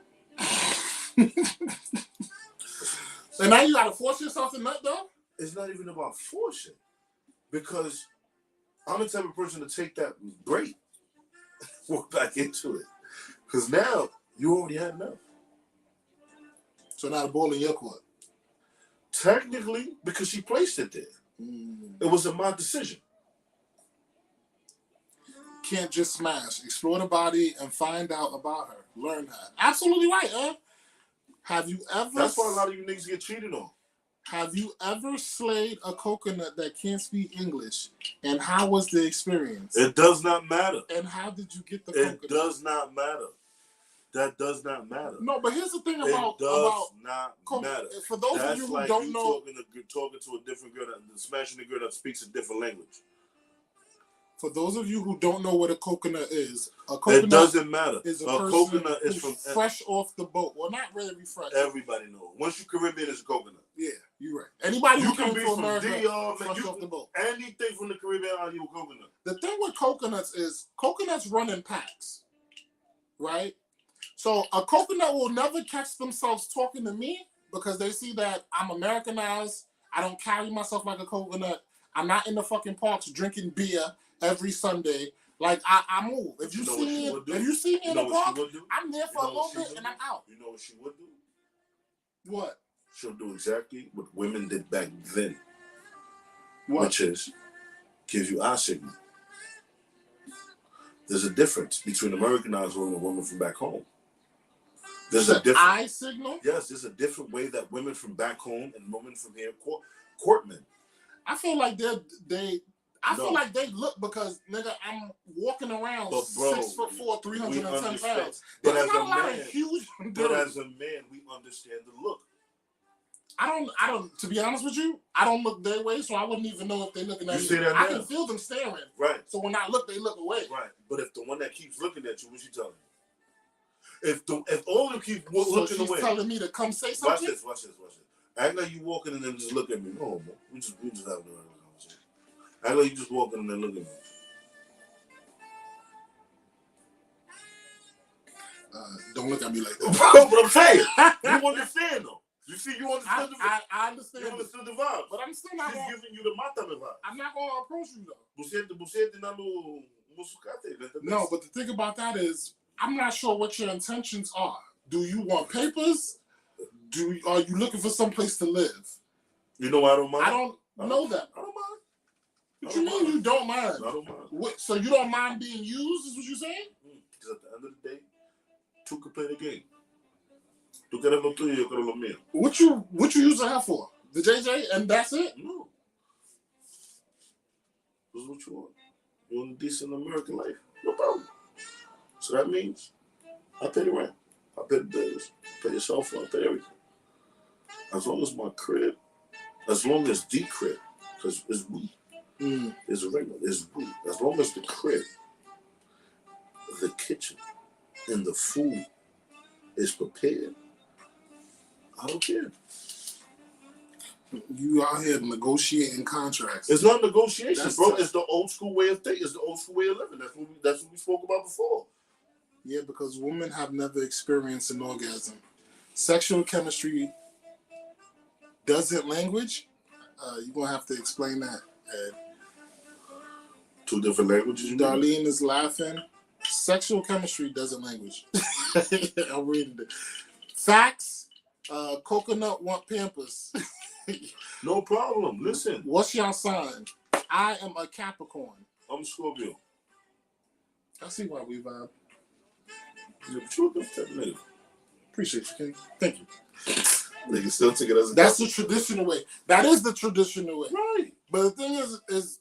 And now you gotta force yourself to nut though? It's not even about forcing. Because I'm the type of person to take that break, walk back into it. Because now you already had enough. So now the ball in your court. Technically, because she placed it there. It wasn't my decision. Can't just smash. Explore the body and find out about her. Learn her. Absolutely right, Have you ever... That's why a lot of you niggas get cheated on. Have you ever slayed a coconut that can't speak English? And how was the experience? It does not matter. And how did you get the coconut? It does not matter. That does not matter. No, but here's the thing about... It does not matter. For those of you who don't know... talking to a different girl, smashing a girl that speaks a different language. For those of you who don't know what a coconut is, it doesn't matter. Is a coconut is from fresh off the boat. Well, not really fresh. Everybody knows. Once you Caribbean, it's a coconut. Yeah, you're right. Anybody you who can came be to from America, fresh off the boat. Anything from the Caribbean, I'll give a coconut. The thing with coconuts is coconuts run in packs, right? So a coconut will never catch themselves talking to me because they see that I'm Americanized. I don't carry myself like a coconut. I'm not in the fucking parks drinking beer every Sunday. Like I move. If you see me in the park, I'm there for a little bit and I'm out. You know what she would do? What? She'll do exactly what women did back then. What? Which is give you eye signal. There's a difference between Americanized women and women from back home. There's a different eye signal? Yes, there's a different way that women from back home and women from here court men. I feel like I feel like they look because nigga, I'm walking around 6'4", 310 pounds. But as a man, we understand the look. I don't. To be honest with you, I don't look their way, so I wouldn't even know if they're looking at me. I can feel them staring. Right. So when I look, they look away. Right. But if the one that keeps looking at you, what's she telling you? If all of them keep looking away, she's telling me to come say something. Watch this. Act like you walking and then just look at me. No, bro. We just having a conversation. Act like you just walking and then look at me. Don't look at me like that. But I'm saying, you understand though. You see, you understand I understand. You understood the vibe. But I'm still not giving you the mata vibe. I'm not going to approach you though. No, but the thing about that is, I'm not sure what your intentions are. Do you want papers? Are you looking for some place to live? You know I don't mind. I don't know that. I don't mind. What you mean you don't mind? I don't mind. So you don't mind being used, is what you're saying? Because at the end of the day, two can play the game. Tú quieres lo tuyo, yo quiero lo mío. What you using her for? The JJ and that's it? No. This is what you want. You want a decent American life? No problem. So that means I pay the rent. I pay the bills. I pay your cell phone. I pay everything. As long as my crib, as long as the crib, because it's we. It's a regular. It's we. As long as the crib, the kitchen, and the food is prepared, I don't care. You out here negotiating contracts. It's not negotiations, That's bro. tough. It's the old school way of thinking. It's the old school way of living. That's what we spoke about before. Yeah, because women have never experienced an orgasm. Sexual chemistry doesn't language. You're going to have to explain that, Ed. 2 different languages. You know? Darlene is laughing. Sexual chemistry doesn't language. I'm reading it. Facts. Coconut want Pampers. No problem. Listen. What's your sign? I am a Capricorn. I'm Scorpio. I see why we vibe. You're a true nigga. Appreciate you, King. Thank you. Nigga still take it as a That's the traditional way. That is the traditional way. right. But the thing is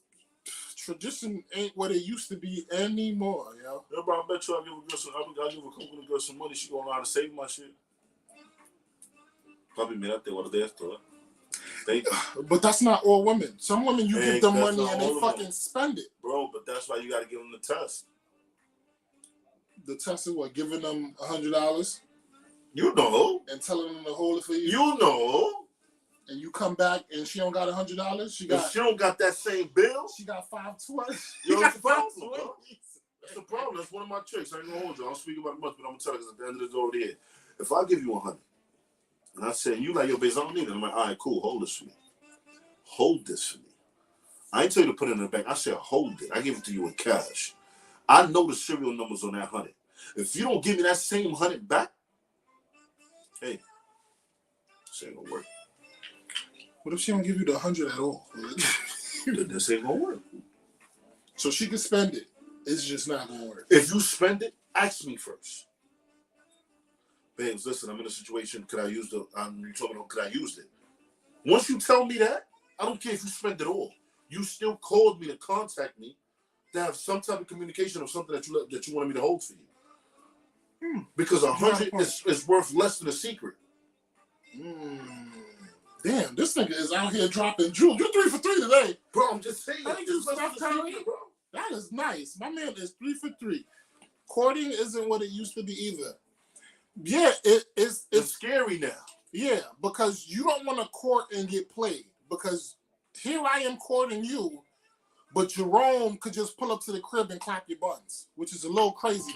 tradition ain't what it used to be anymore, yo. Yeah, bro, I bet you I'll give a girl some. I'll give a coconut girl some money. She gonna know how to save my shit. Papi, mira, te guardé esto. Thank you. But that's not all women. Some women you Hey, give them that's money not and all they of fucking them. spend it. Bro, but that's why you gotta give them the test. The test is what, giving them $100 You know. and telling them to hold it for you. You know. And you come back and she don't got $100. She got If she don't got that same bill, she got 520. Yo, She got it's the problem, 520. bro. That's the problem. That's one of my tricks. I ain't gonna hold you. I don't speak about it much, but I'm gonna tell you because at the end of the day, over here. If I give you 100, and I say, you like, yo, bitch, I don't need it. I'm like, all right, cool. Hold this for me. Hold this for me. I ain't tell you to put it in the bank. I said, hold it. I give it to you in cash. I know the serial numbers on that 100. If you don't give me that same 100 back, hey, this ain't gonna work. What if she don't give you the 100 at all? This ain't gonna work. So she can spend it. It's just not gonna work. If you spend it, ask me first. Babes, listen, I'm in a situation. Could I use the? You told me, could I use it? Once you tell me that, I don't care if you spend it all. You still called me to contact me to have some type of communication of something that you wanted me to hold for you. Because 100 is worth less than a secret. Damn, this nigga is out here dropping jewels. You're 3 for 3 today. Bro, I'm just saying. I think you stuff, Tyree. Bro. That is nice. My man is 3 for 3. Courting isn't what it used to be either. Yeah, it's scary now. Yeah, because you don't want to court and get played. Because here I am courting you, but Jerome could just pull up to the crib and clap your buns, which is a little crazy.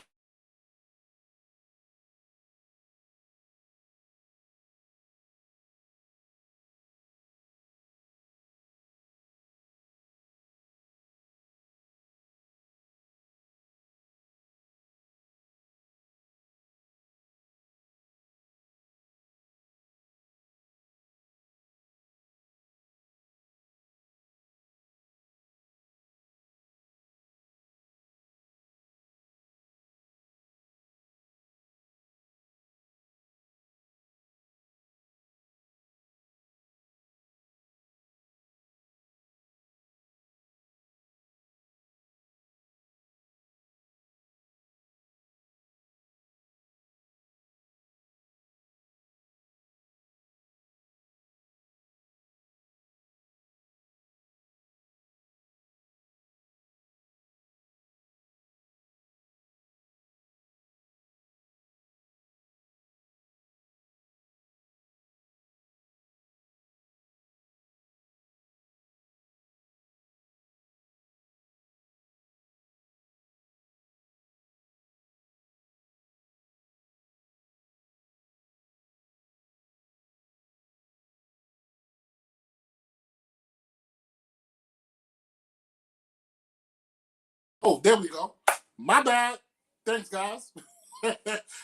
Oh, there we go. My bad. Thanks, guys.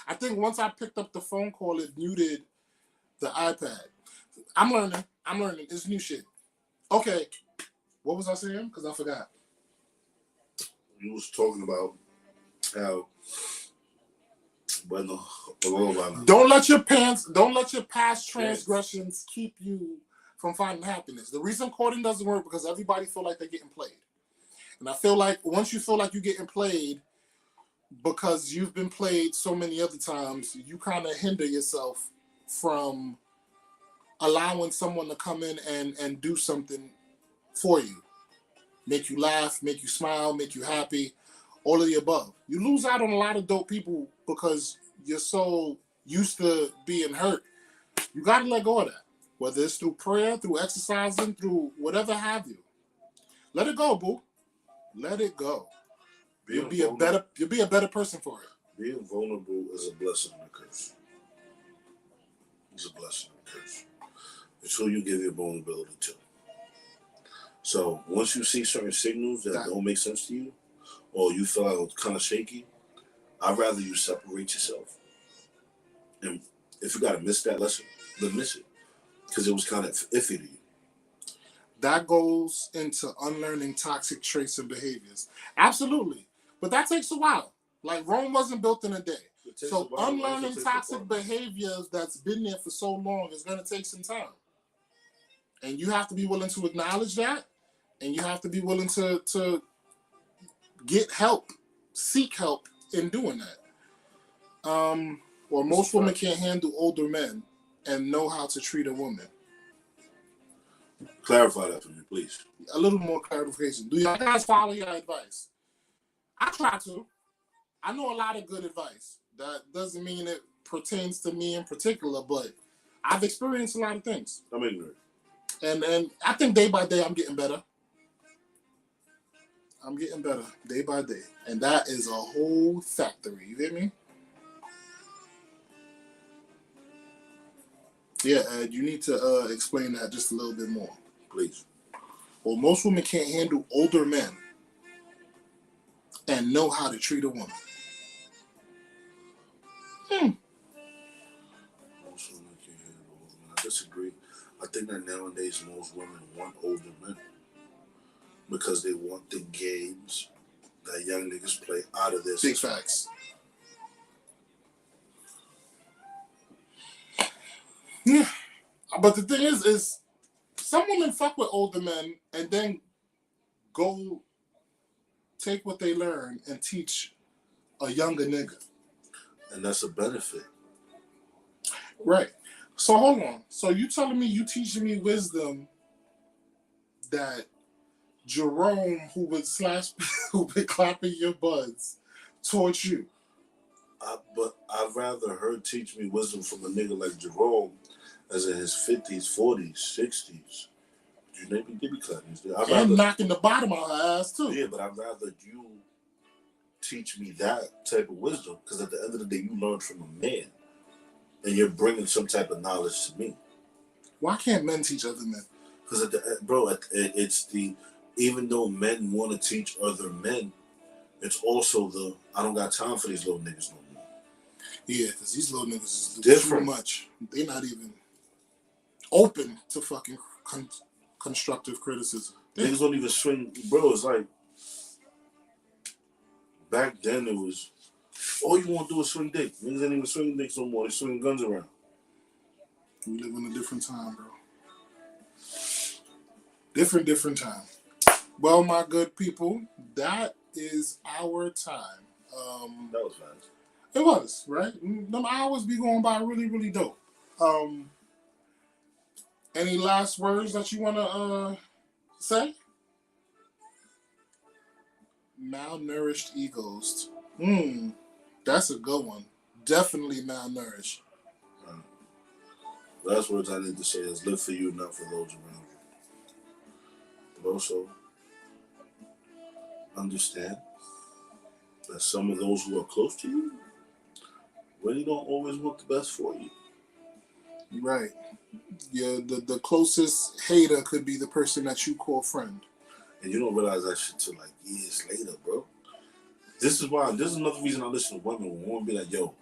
I think once I picked up the phone call, it muted the iPad. I'm learning. It's new shit. Okay. What was I saying? Because I forgot. You was talking about how don't let your past transgressions keep you from finding happiness. The reason courting doesn't work because everybody feel like they're getting played. And I feel like once you feel like you're getting played, because you've been played so many other times, you kind of hinder yourself from allowing someone to come in and do something for you. Make you laugh, make you smile, make you happy, all of the above. You lose out on a lot of dope people because you're so used to being hurt. You got to let go of that. Whether it's through prayer, through exercising, through whatever have you. Let it go, boo. Let it go. You'll be a better person for it. Being vulnerable is a blessing and a curse. It's a blessing and a curse. It's who you give your vulnerability to. So once you see certain signals that don't make sense to you, or you feel like it's kind of shaky, I'd rather you separate yourself. And if you gotta miss that lesson, then miss it, because it was kind of iffy to you. That goes into unlearning toxic traits and behaviors. Absolutely, but that takes a while. Like Rome wasn't built in a day. So unlearning toxic behaviors that's been there for so long is going to take some time. And you have to be willing to acknowledge that. And you have to be willing to get help, seek help in doing that. Or most women can't handle older men and know how to treat a woman. Clarify that for me, please. A little more clarification. Do you guys follow your advice? I try to. I know a lot of good advice. That doesn't mean it pertains to me in particular, but I've experienced a lot of things. I'm ignorant. And I think day by day I'm getting better. I'm getting better day by day. And that is a whole factory. You hear me? Yeah, Ed, you need to explain that just a little bit more. Please. Well, most women can't handle older men and know how to treat a woman. Most women can't handle older men. I disagree. I think that nowadays most women want older men because they want the games that young niggas play out of this. Big facts. Yeah. But the thing is some women fuck with older men and then go take what they learn and teach a younger nigga. And that's a benefit. Right. So hold on. So you telling me you teaching me wisdom that Jerome, who been clapping your buds, taught you? But I'd rather her teach me wisdom from a nigga like Jerome, as in his 50s, 40s, 60s. You name me, give me clappings. And knocking the bottom of her ass too. Yeah, but I'd rather you teach me that type of wisdom, because at the end of the day, you learn from a man, and you're bringing some type of knowledge to me. Why can't men teach other men? Because it's the, even though men want to teach other men, it's also the, I don't got time for these little niggas no more. Yeah, because these little niggas is different. Too much. They're not even open to fucking constructive criticism. Niggas don't even swing, bro. It's like back then it was all you want to do is swing dick. Niggas ain't even swinging dicks no more. They swinging guns around. We live in a different time, bro. Different time. Well, my good people, that is our time. That was fast. It was, right? Them hours be going by really, really dope. Any last words that you want to say? Malnourished egos. That's a good one. Definitely malnourished. Last words I need to say is live for you, not for those around you. But also, understand that some of those who are close to you really don't always want the best for you. Right. Yeah, the closest hater could be the person that you call friend. And you don't realize that shit till like years later, bro. This is another reason I listen to women. When women be like, yo,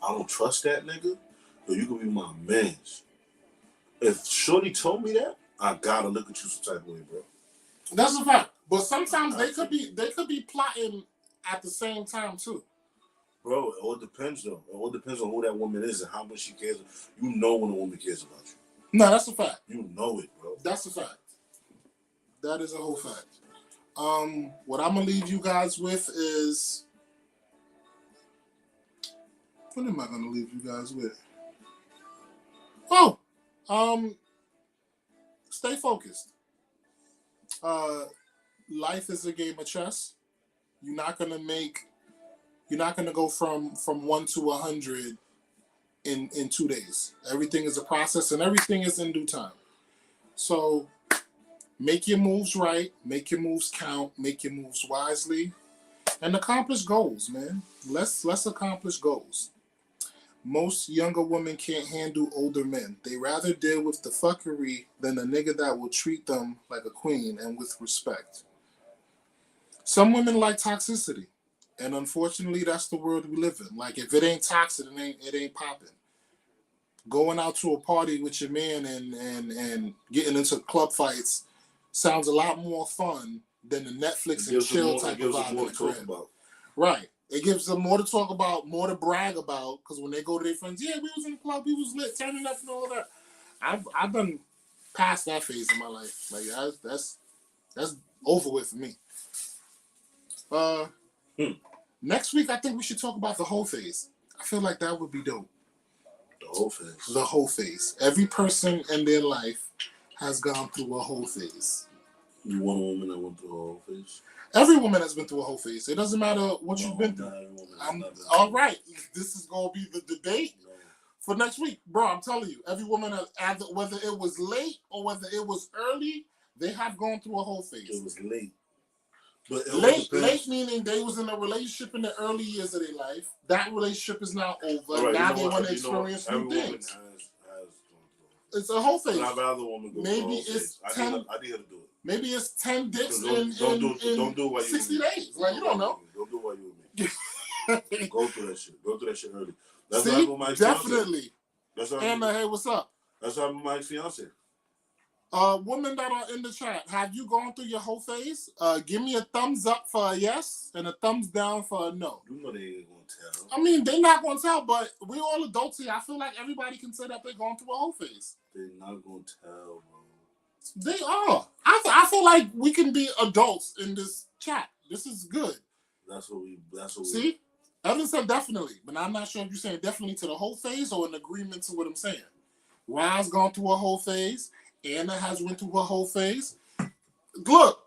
I don't trust that nigga, but you can be my mans. If Shorty told me that, I gotta look at you some type of way, bro. That's a fact. But sometimes they could be plotting at the same time too. Bro, it all depends though. It all depends on who that woman is and how much she cares. You know when a woman cares about you. No, that's a fact. You know it, bro. That's a fact. That is a whole fact. What I'm gonna leave you guys with is What am I gonna leave you guys with? Oh, stay focused. Life is a game of chess. You're not gonna go from 1 to 100 in 2 days. Everything is a process, and everything is in due time. So make your moves right, make your moves count, make your moves wisely, and accomplish goals, man. Let's accomplish goals. Most younger women can't handle older men. They rather deal with the fuckery than a nigga that will treat them like a queen and with respect. Some women like toxicity, and unfortunately, that's the world we live in. Like, if it ain't toxic, it ain't popping. Going out to a party with your man and getting into club fights sounds a lot more fun than the Netflix and chill type of vibe in the crib. Right. It gives them more to talk about, more to brag about, because when they go to their friends, yeah, we was in the club, we was lit, turning up and all that. I've done past that phase in my life. Like, that's over with for me. Next week, I think we should talk about the whole phase. I feel like that would be dope. The whole phase. The whole phase. Every person in their life has gone through a whole phase. You want a woman that went through a whole phase? Every woman has been through a whole phase. It doesn't matter what you've been through. All right. This is going to be the debate for next week. Bro, I'm telling you, every woman, whether it was late or whether it was early, they have gone through a whole phase. It was late. But late meaning they was in a relationship in the early years of their life. That relationship is now over. Right, now they want to experience new things. It's a whole phase. I'd rather woman go maybe it's 10. I need her to do it. Maybe it's 10 dicks in 60 days. Like, you don't know. Don't do what you with me. Go through that shit. Go through that shit early. That's See? what Mike's Definitely. That's what Anna, hey, what's up? That's how Mike's fiance. Women that are in the chat, have you gone through your whole phase? Give me a thumbs up for a yes and a thumbs down for a no. You know they ain't gonna tell. I mean, they're not gonna tell, but we're all adults here. I feel like everybody can say that they're going through a whole phase. They're not gonna tell, bro. They are. I feel like we can be adults in this chat. This is good. That's what we see. Evan said definitely, but I'm not sure if you're saying definitely to the whole phase or an agreement to what I'm saying. Ryan's gone through a whole phase. Anna has went through a whole phase. Look,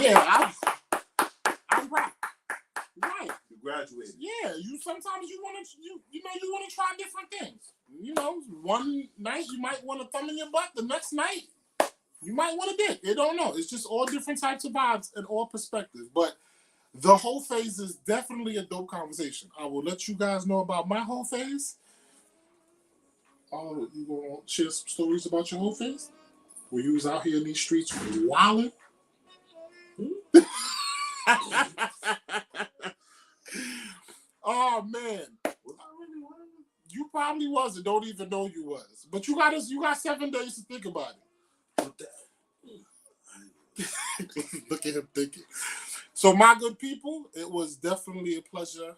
yeah, I'm right. Right. You graduated. Yeah, sometimes you want to try different things. You know, one night you might want a thumb in your butt. The next night you might want a dick. You don't know. It's just all different types of vibes and all perspectives. But the whole phase is definitely a dope conversation. I will let you guys know about my whole phase. You gonna share some stories about your whole phase? Where you was out here in these streets wilding? Oh man. You probably wasn't. Don't even know you was. But you got 7 days to think about it. Look at him thinking. So my good people, it was definitely a pleasure.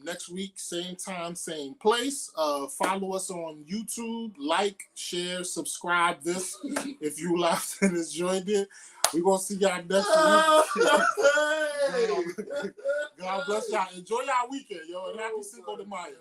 Next week, same time, same place. Follow us on YouTube, like, share, subscribe this if you laughed and enjoyed it. We're going to see y'all next week. God bless y'all. Enjoy y'all weekend, yo, and happy Cinco de Mayo.